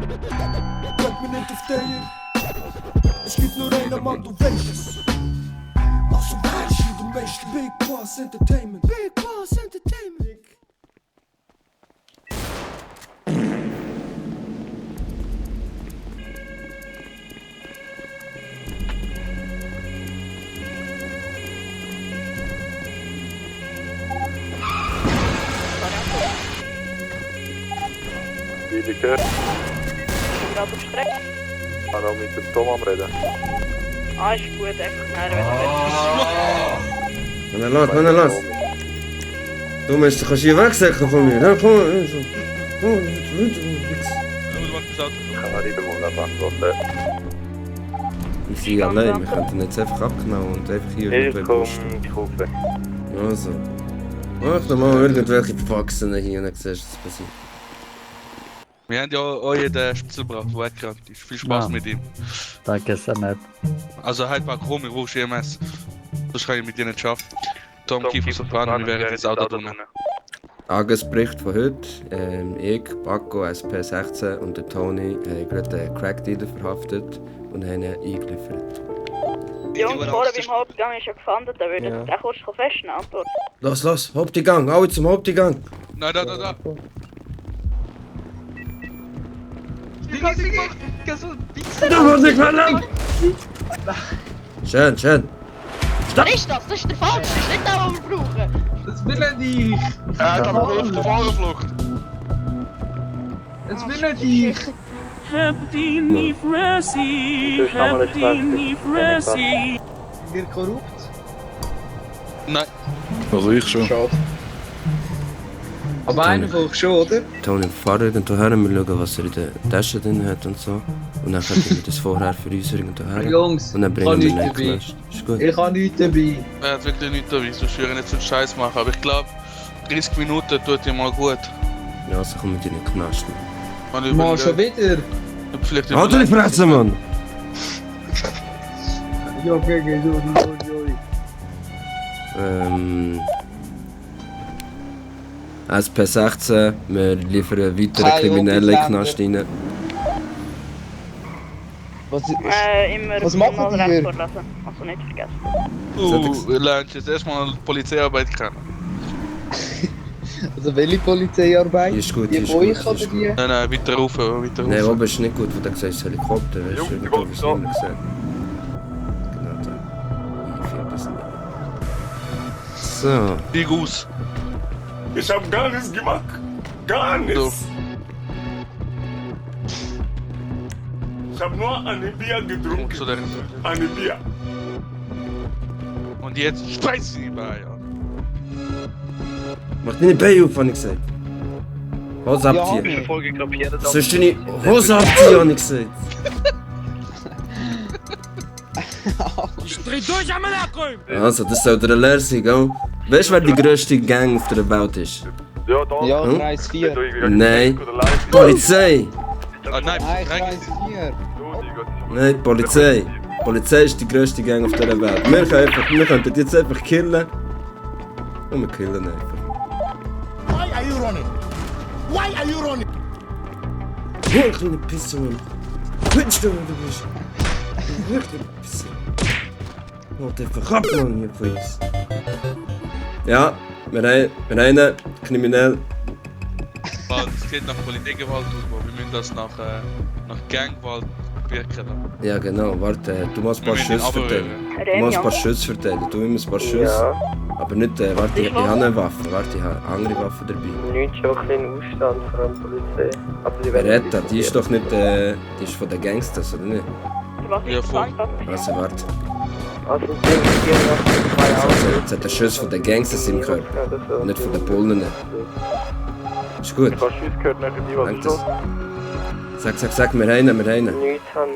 Kijk me niet auf der. Es gibt nur einen Mann, du weißt es. Also weißt du, du weißt Big Boss Entertainment. Big Boss Entertainment. Wielike, Ich bin gerade auf Strecke. ich kann auch mit dem Tom am Reden. Ah, ist gut, einfach näher, wenn Wenn er los. Du musst dich hier wegsäcken von mir. Dann komm. Komm, Ich kann auch nicht einmal beantworten. wir sind allein, wir könnten jetzt einfach abgenommen und einfach hier Ich komme, posten. ich hoffe. Also. Mach doch mal irgendwelche Faxen hier und dann siehst du, was passiert. Wir haben ja euch den Spitzel gebracht, der weggerannt ist. Viel Spaß Ja. mit ihm. Danke, sehr nett. Also halt mal komm, ich rufe EMS. Das kann ich mit dir nicht schaffen. Tom Kiefer Soprano, wir wären ins Auto drinnen. Tagesbericht von heute. Ich, Paco, SP16 und der Tony haben gerade einen Crack-Dealer verhaftet und haben ihn eingeliefert. Jungs, vorher beim Hauptgang ist ja gefunden, da würdet ihr den kurz festnehmen. Antwort. Los, Hauptgang, alle zum Hauptgang. Nein, da. Da muss ich verlangen! Schön. Was ist das? Das ist der falsche, das ist nicht der, den wir brauchen. Das will er nicht! Er hat aber auf der Fahrerflucht. Das will er nicht! Sind wir korrupt? Nein. Also ich schon. Schade. Aber einfach schon, oder? Tony, fahr irgendwo her, wir schauen, was er in der Tasche drin hat und so. Und dann können wir das vorher für uns irgendwo her. Jungs, Und dann ich bringen habe wir nichts ihn dabei. gelöscht. Ist gut. Ich habe nichts dabei. Er hat wirklich nichts dabei, sonst würde ich nicht so einen Scheiß machen. Aber ich glaube, 30 Minuten tut ihm mal gut. Ja, so kommen wir in den Knast. Man Mal schon wieder. Vielleicht Halt die Fresse, Mann! Ja, gegen so. SP16, wir liefern weitere Kein Kriminelle in den Unbekannter. Knast rein. Immer Was machen mal die recht hier? vorlassen. Also nicht vergessen. Du lernst jetzt erstmal Polizeiarbeit kennen. Also welche Polizeiarbeit? Die ist gut, Die die ist von gut, euch die oder ist die? Nein, weiter rauf, weiter rauf. Nein, oben ist nicht gut, wo du gesagt hast, Helikopter, weißt Jungs, du, die irgendwo kommen was so. nicht gesehen. Genau da. Ich finde das nicht. So. Big aus. Ich hab gar nichts gemacht. Gar nichts. So. Ich hab nur eine Bier getrunken. Zu der Eine Bier. Und jetzt spreizt sie bei, ja. Mach deine Beine auf, hab ich gesagt. Hose abziehen. Ja, Sollst du deine Hose abziehen, hab ich gesagt. Also, das soll der Lehr sein, gell? Weißt du, wer die grösste Gang auf der Welt ist? Ja, da. Ja, Hm? Kreis 4. Nein. Polizei! Ah, nein, Nein, verdrängt. Kreis 4. Nein, Polizei. Polizei ist die grösste Gang auf dieser Welt. Wir könnten die jetzt einfach killen. Und wir killen einfach. Why are you running? Why are you running? Hör, kleine Pisse, Mann. Quitsch du, wo du bist. Hör, kleine Pisse. Halt einfach ab, Mann, hier von uns. Ja, wir haben einen kriminell. Es geht nach Polizeigewalt aus, aber wir müssen das nach Ganggewalt wirken. Ja, genau, warte, du musst ein paar Wir müssen Schüsse verteilen. Du musst ein paar Schüsse verteilen. Du immer ein paar Schüsse. Ja, Aber nicht, warte, ich habe eine Waffe. Warte, ich habe andere Waffen dabei. nichts schon ein bisschen Ausstand vor der Polizei. Aber die Beretta, die ist doch nicht, die ist von den Gangsters, oder nicht? Was Ja, ist voll. Also, warte. Also sind wir nach 2 Also, jetzt hat der Schuss von den Gangsters im Körper, nicht von den Bullen. Ist gut. Ein paar Schüsse gehört nachher die, was Danke. schon. Sag, wir haben einen. Nichts haben